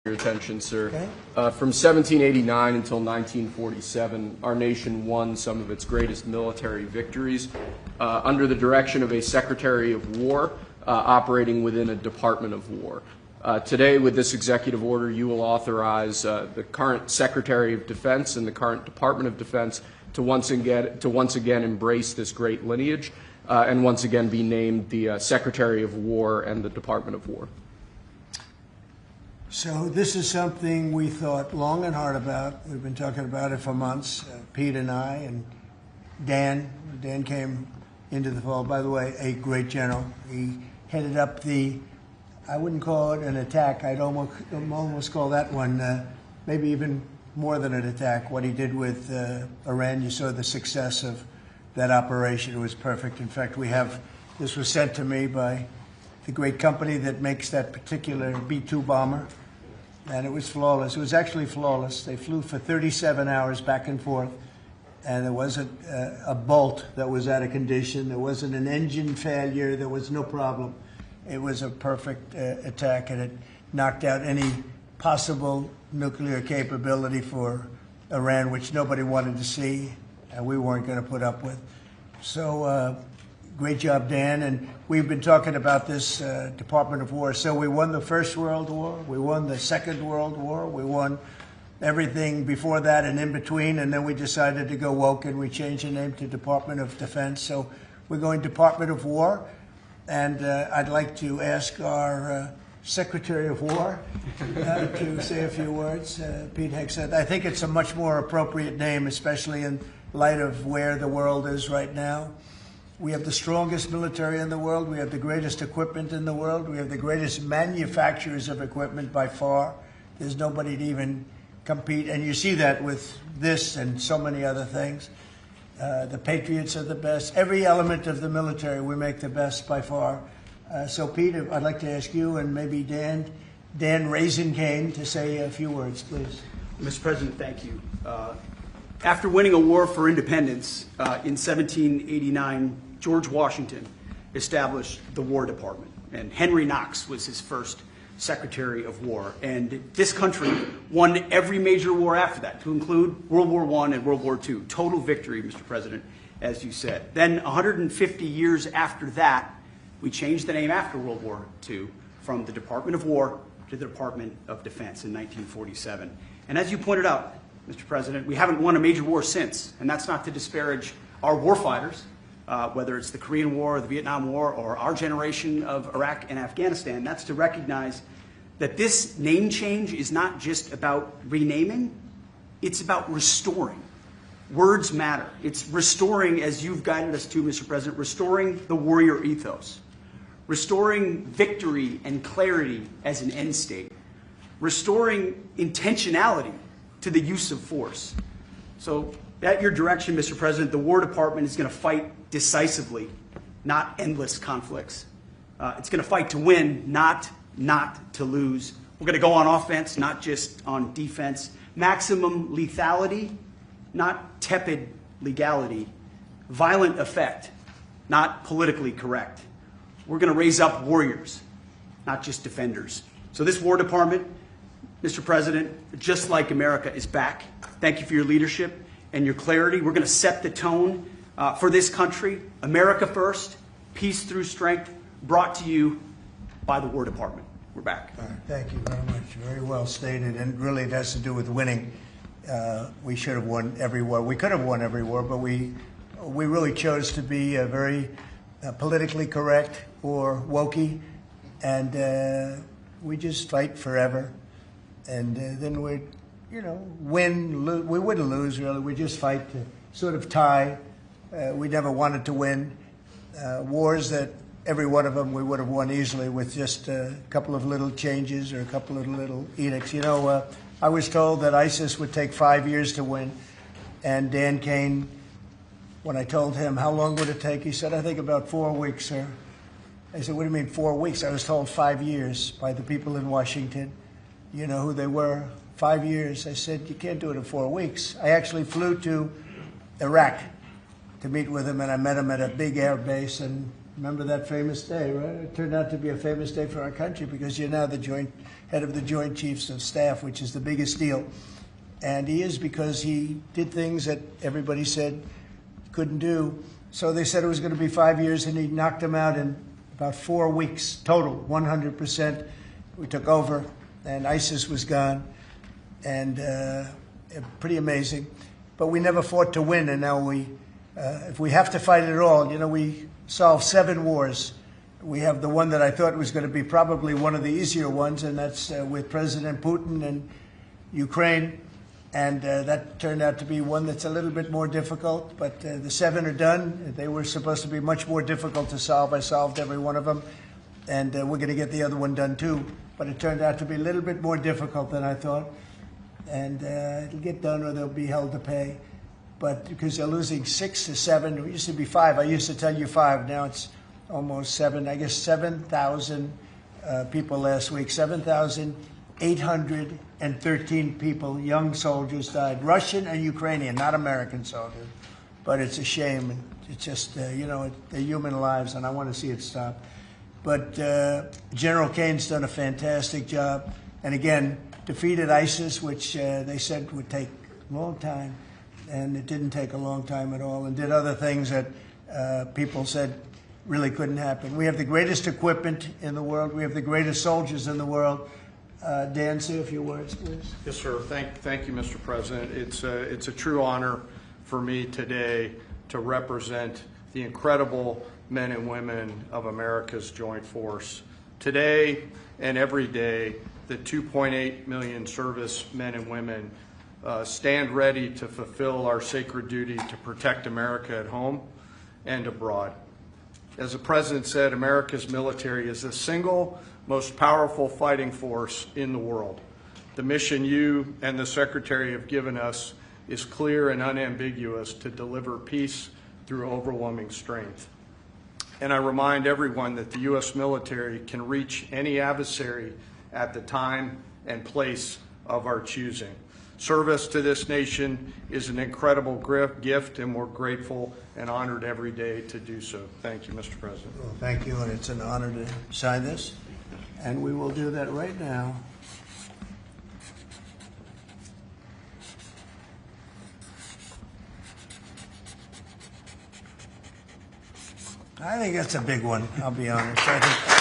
Your attention, sir. Okay. From 1789 until 1947, our nation won some of its greatest military victories under the direction of a Secretary of War operating within a Department of War. Today, with this executive order, you will authorize the current Secretary of Defense and the current Department of Defense to once again embrace this great lineage and once again be named the Secretary of War and the Department of War. So this is something we thought long and hard about. We've been talking about it for months, Pete and I, and Dan. Dan came into the fold. By the way, a great general. He headed up the, I wouldn't call it an attack. I'd almost call that one maybe even more than an attack. What he did with Iran, you saw the success of that operation. It was perfect. In fact, this was sent to me by the great company that makes that particular B-2 bomber, and it was flawless. It was actually flawless. They flew for 37 hours back and forth, and there wasn't a bolt that was out of condition. There wasn't an engine failure. There was no problem. It was a perfect attack, and it knocked out any possible nuclear capability for Iran, which nobody wanted to see, and we weren't going to put up with. So great job, Dan. And we've been talking about this Department of War. So we won the First World War. We won the Second World War. We won everything before that and in between. And then we decided to go woke, and we changed the name to Department of Defense. So we're going Department of War. And I'd like to ask our Secretary of War to say a few words. Pete Hegseth. I think it's a much more appropriate name, especially in light of where the world is right now. We have the strongest military in the world. We have the greatest equipment in the world. We have the greatest manufacturers of equipment by far. There's nobody to even compete. And you see that with this and so many other things. The Patriots are the best. Every element of the military, we make the best by far. So, Pete, I'd like to ask you and maybe Dan Raisin-Cane to say a few words, please. Mr. President, thank you. After winning a war for independence in 1789, George Washington established the War Department, and Henry Knox was his first Secretary of War. And this country won every major war after that, to include World War I and World War II. Total victory, Mr. President, as you said. Then 150 years after that, we changed the name after World War II from the Department of War to the Department of Defense in 1947. And as you pointed out, Mr. President, we haven't won a major war since, and that's not to disparage our warfighters, whether it's the Korean War, or the Vietnam War, or our generation of Iraq and Afghanistan. That's to recognize that this name change is not just about renaming, it's about restoring. Words matter. It's restoring, as you've guided us to, Mr. President, restoring the warrior ethos, restoring victory and clarity as an end state, restoring intentionality to the use of force. So at your direction, Mr. President, the War Department is going to fight decisively, not endless conflicts. It's going to fight to win, not to lose. We're going to go on offense, not just on defense. Maximum lethality, not tepid legality. Violent effect, not politically correct. We're going to raise up warriors, not just defenders. So this War Department, Mr. President, just like America, is back. Thank you for your leadership and your clarity. We're going to set the tone for this country. America first, peace through strength, brought to you by the War Department. We're back. All right, thank you very much. Very well stated, and really it has to do with winning. We should have won every war. We could have won every war, but we really chose to be very politically correct or wokey, and we just fight forever. And then we'd, win, we wouldn't lose, really. We just fight to sort of tie. We never wanted to win. Wars that every one of them we would have won easily with just a couple of little changes or a couple of little edicts. I was told that ISIS would take 5 years to win. And Dan Kane, when I told him how long would it take, he said, I think about 4 weeks, sir. I said, what do you mean 4 weeks? I was told 5 years by the people in Washington. You know who they were? 5 years. I said, you can't do it in 4 weeks. I actually flew to Iraq to meet with him, and I met him at a big air base, and Remember that famous day, right? It turned out to be a famous day for our country because you're now the head of the Joint Chiefs of Staff, which is the biggest deal. And he is because he did things that everybody said couldn't do. So they said it was going to be 5 years, and he knocked them out in about 4 weeks total, 100%. We took over, and ISIS was gone, and pretty amazing. But we never fought to win, and now if we have to fight it all, we solved 7 wars. We have the one that I thought was going to be probably one of the easier ones, and that's with President Putin and Ukraine. And that turned out to be one that's a little bit more difficult, but the 7 are done. They were supposed to be much more difficult to solve. I solved every one of them, and we're going to get the other one done too. But it turned out to be a little bit more difficult than I thought. And it'll get done or they'll be held to pay. But because they're losing 6 to 7, it used to be 5. I used to tell you 5. Now it's almost 7. I guess 7,000 people last week. 7,813 people, young soldiers, died. Russian and Ukrainian, not American soldiers. But it's a shame. And it's just, they're human lives, and I want to see it stop. But General Kane's done a fantastic job. And again, defeated ISIS, which they said would take a long time. And it didn't take a long time at all, and did other things that people said really couldn't happen. We have the greatest equipment in the world. We have the greatest soldiers in the world. Dan, say a few words, please. Yes, sir. Thank you, Mr. President. It's a true honor for me today to represent the incredible men and women of America's Joint Force. Today and every day, the 2.8 million servicemen and women stand ready to fulfill our sacred duty to protect America at home and abroad. As the President said, America's military is the single most powerful fighting force in the world. The mission you and the Secretary have given us is clear and unambiguous to deliver peace through overwhelming strength. And I remind everyone that the U.S. military can reach any adversary at the time and place of our choosing. Service to this nation is an incredible gift, and we're grateful and honored every day to do so. Thank you, Mr. President. Well, thank you, and it's an honor to sign this. And we will do that right now. I think that's a big one, I'll be honest. I think